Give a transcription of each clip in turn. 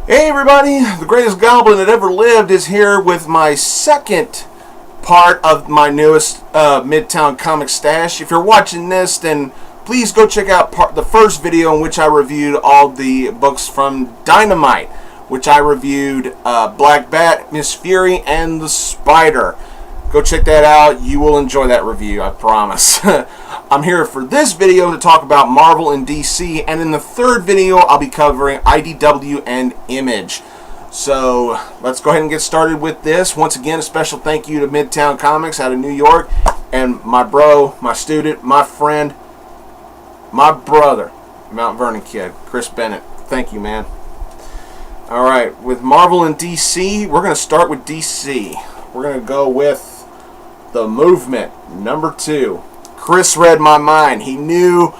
Hey everybody, the greatest goblin that ever lived is here with my second part of my newest Midtown Comics stash. If you're watching this, then please go check out the first video in which I reviewed all the books from Dynamite, which I reviewed Black Bat, Miss Fury, and the Spider. Go check that out. You will enjoy that review, I promise. I'm here for this video to talk about Marvel and DC, and in the third video I'll be covering IDW and Image. So let's go ahead and get started with this. Once again, a special thank you to Midtown Comics out of New York, and my bro, my student, my friend, my brother, TheMtVerrnonKid, Chris Bennett. Thank you, man. Alright, with Marvel and DC, we're going to start with DC. We're going to go with The Movement, number 2. Chris read my mind. He knew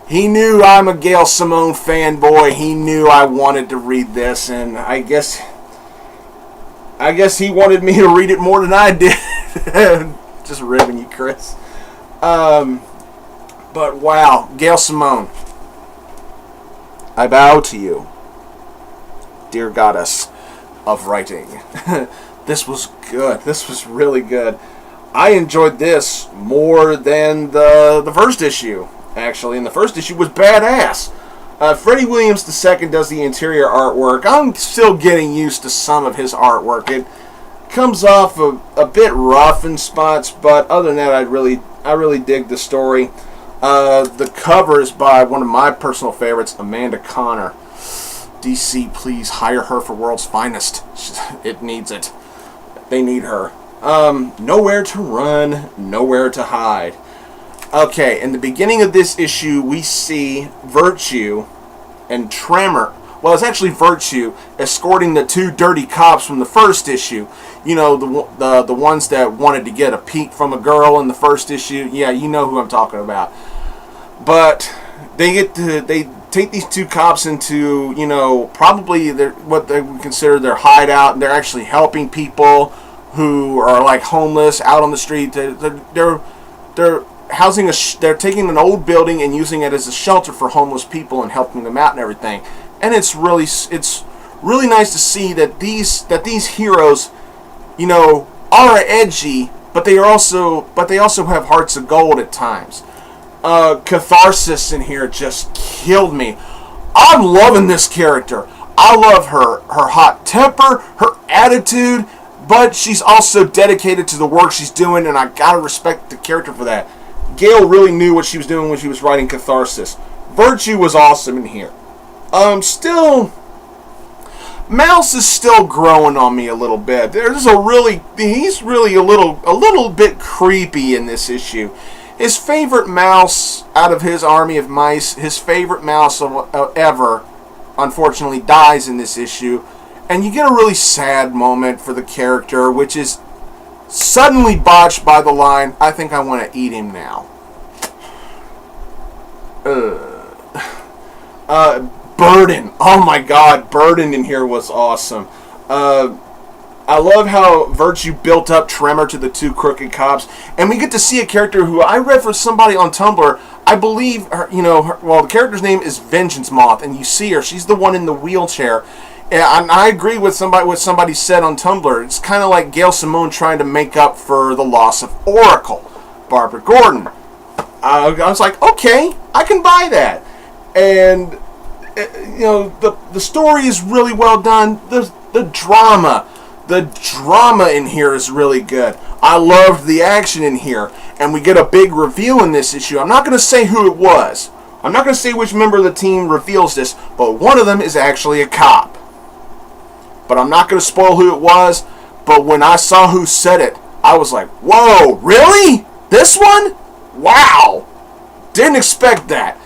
I'm a Gail Simone fanboy. He knew I wanted to read this, and I guess he wanted me to read it more than I did. Just ribbing you, Chris. But wow, Gail Simone, I bow to you, dear goddess of writing. This was good. This was really good. I enjoyed this more than the first issue, actually. And the first issue was badass. Freddie Williams II does the interior artwork. I'm still getting used to some of his artwork. It comes off a bit rough in spots, but other than that, I really dig the story. The cover is by one of my personal favorites, Amanda Connor. DC, please hire her for World's Finest. It needs it. They need her. Nowhere to run, nowhere to hide. Okay, in the beginning of this issue, we see Virtue and Tremor. Well, it's actually Virtue escorting the two dirty cops from the first issue. You know, the ones that wanted to get a peek from a girl in the first issue. Yeah, you know who I'm talking about. But they take these two cops into, you know, probably what they would consider their hideout, and they're actually helping people who are like homeless out on the street. They're housing they're taking an old building and using it as a shelter for homeless people and helping them out and everything. And it's really nice to see that these heroes, you know, are edgy, but they also have hearts of gold at times. Catharsis in here just killed me. I'm loving this character. I love her hot temper, her attitude, but she's also dedicated to the work she's doing, and I gotta respect the character for that. Gail really knew what she was doing when she was writing Catharsis. Virtue was awesome in here. Still, Mouse is still growing on me a little bit. He's really a little bit creepy in this issue. His favorite mouse out of his army of mice, his favorite mouse ever, unfortunately dies in this issue. And you get a really sad moment for the character, which is suddenly botched by the line, "I think I want to eat him now." Burden. Oh my god, Burden in here was awesome. I love how Virtue built up Tremor to the two crooked cops, and we get to see a character who I read for somebody on Tumblr. I believe the character's name is Vengeance Moth, and you see her. She's the one in the wheelchair. And I agree with what somebody said on Tumblr. It's kind of like Gail Simone trying to make up for the loss of Oracle, Barbara Gordon. I was like, okay, I can buy that. And you know, the story is really well done. The drama in here is really good. I loved the action in here, and we get a big reveal in this issue. I'm not going to say who it was. I'm not going to say which member of the team reveals this, but one of them is actually a cop. But I'm not going to spoil who it was. But when I saw who said it, I was like, whoa, really? This one? Wow. Didn't expect that.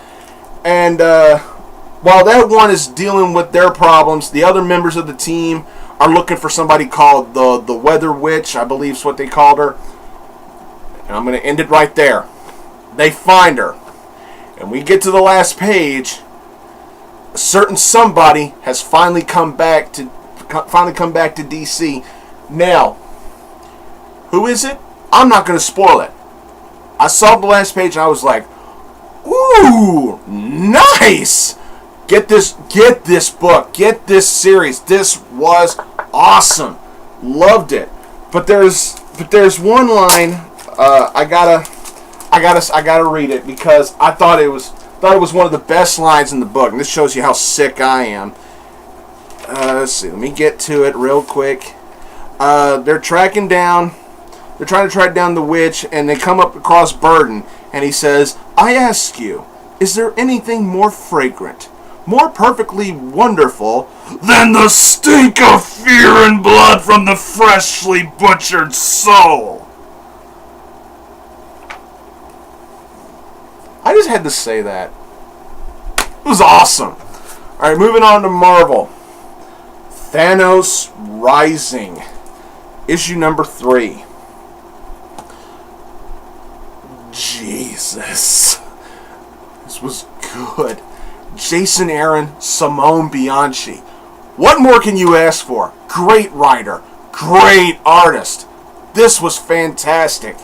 And while that one is dealing with their problems, the other members of the team are looking for somebody called the Weather Witch, I believe is what they called her. And I'm going to end it right there. They find her. And we get to the last page. A certain somebody has finally come back to DC. Now, who is it? I'm not going to spoil it. I saw the last page and I was like, ooh, nice! Get this book. Get this series. This was awesome. Loved it. But there's one line I gotta read it because I thought it was one of the best lines in the book, and this shows you how sick I am. Let's see. Let me get to it real quick. They're trying to track down the witch, and they come up across Burden, and he says, "I ask you, is there anything more fragrant, more perfectly wonderful than the stink of fear and blood from the freshly butchered soul?" I just had to say that. It was awesome. Alright, moving on to Marvel. Thanos Rising. Issue number 3. Jesus. This was good. Jason Aaron, Simone Bianchi. What more can you ask for? Great writer. Great artist. This was fantastic.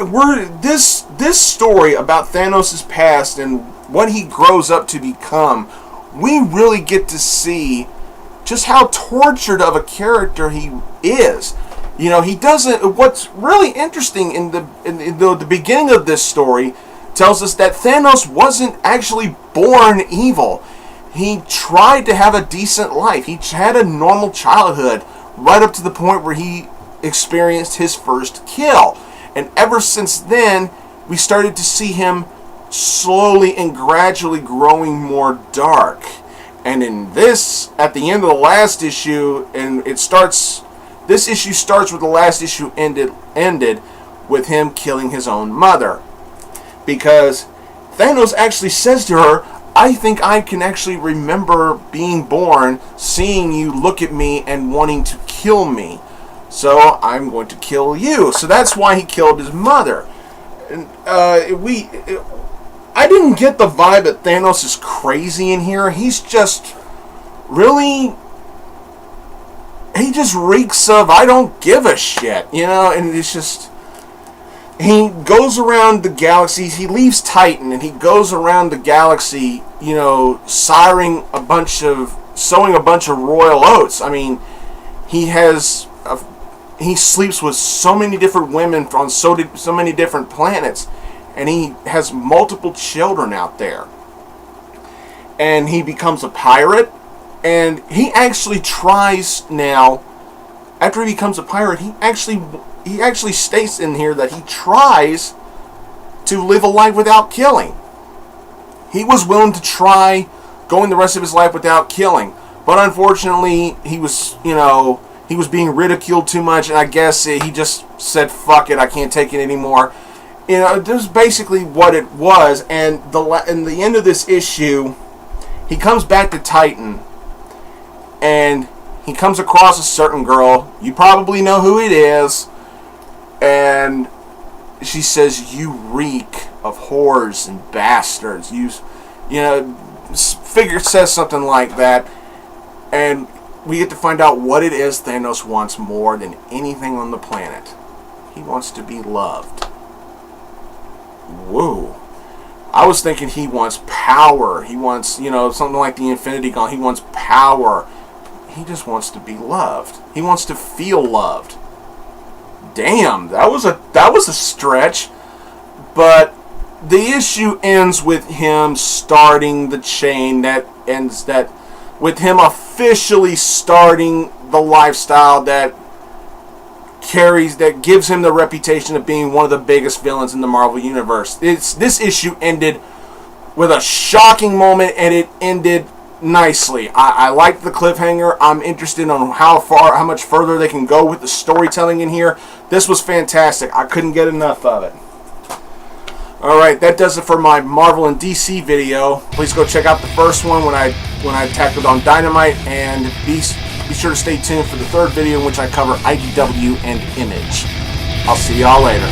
This story about Thanos' past and what he grows up to become, we really get to see just how tortured of a character he is. You know, he doesn't. What's really interesting in the beginning of this story tells us that Thanos wasn't actually born evil. He tried to have a decent life. He had a normal childhood right up to the point where he experienced his first kill. And ever since then, we started to see him slowly and gradually growing more dark. And in this, at the end of the last issue, and this issue starts with the last issue ended with him killing his own mother. Because Thanos actually says to her, "I think I can actually remember being born, seeing you look at me and wanting to kill me. So I'm going to kill you." So that's why he killed his mother. And I didn't get the vibe that Thanos is crazy in here. He's just really... He just reeks of, I don't give a shit, you know? And it's just... He goes around the galaxies. He leaves Titan and he goes around the galaxy, you know, sowing a bunch of royal oats. I mean, he sleeps with so many different women on so many different planets, and he has multiple children out there. And he becomes a pirate, and he actually tries now. After he becomes a pirate, he actually states in here that he tries to live a life without killing. He was willing to try going the rest of his life without killing, but unfortunately, he was being ridiculed too much, and I guess he just said, "Fuck it, I can't take it anymore." You know, this is basically what it was. And in the end of this issue, he comes back to Titan, and he comes across a certain girl. You probably know who it is. And she says, "You reek of whores and bastards." Figure says something like that. And we get to find out what it is Thanos wants more than anything on the planet. He wants to be loved. Whoa. I was thinking he wants power. He wants, something like the Infinity Gauntlet. He wants power. He just wants to be loved. He wants to feel loved. Damn, that was a stretch. But the issue ends with him starting the chain that ends that with him officially starting the lifestyle that gives him the reputation of being one of the biggest villains in the Marvel Universe. This issue ended with a shocking moment, and it ended nicely. I like the cliffhanger. I'm interested on how much further they can go with the storytelling in here. This was fantastic. I couldn't get enough of it. Alright, that does it for my Marvel and DC video. Please go check out the first one when I tackled on Dynamite, and be sure to stay tuned for the third video in which I cover IDW and Image. I'll see y'all later.